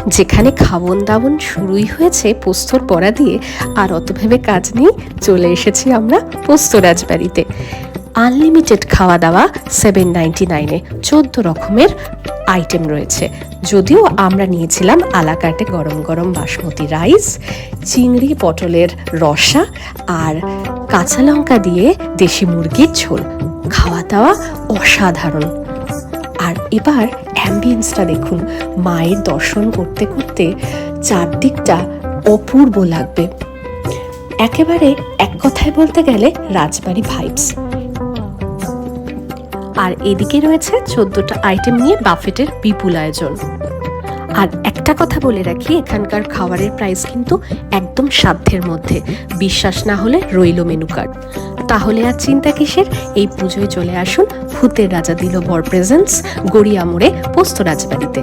যেখানে খাবন দাবন শুরুই হয়েছে পোস্তর বড়া দিয়ে, আর অত ভেবে কাজ নেই, চলে এসেছি আমরা পোস্ত রাজবাড়িতে। আনলিমিটেড খাওয়া দাওয়া, 799-এ 14 রকমের আইটেম রয়েছে। যদিও আমরা নিয়েছিলাম আলাকাটে গরম গরম বাসমতি রাইস, চিংড়ি পটলের রসা আর কাঁচা লঙ্কা দিয়ে দেশি মুরগির ঝোল। খাওয়া দাওয়া অসাধারণ। আর এবার অ্যাম্বিয়েন্সটা দেখুন, মায়ের দর্শন করতে করতে চারদিকটা অপূর্ব লাগবে। একেবারে এক কথায় বলতে গেলে রাজবাড়ি ভাইবস। আর এদিকে রয়েছে 14টা আইটেম নিয়ে বাফেটের বিপুল আয়োজন। আর একটা কথা বলে রাখি, এখানকার খাবারের প্রাইস কিন্তু একদম সাধ্যের মধ্যে। বিশ্বাস না হলে রইল মেনু কার্ড। তাহলে আর চিন্তা কিসের, এই পুজোয় চলে আসুন ভূতের রাজা দিল বর প্রেজেন্টস, গড়িয়া মোড়ে পোস্ত রাজবাড়িতে।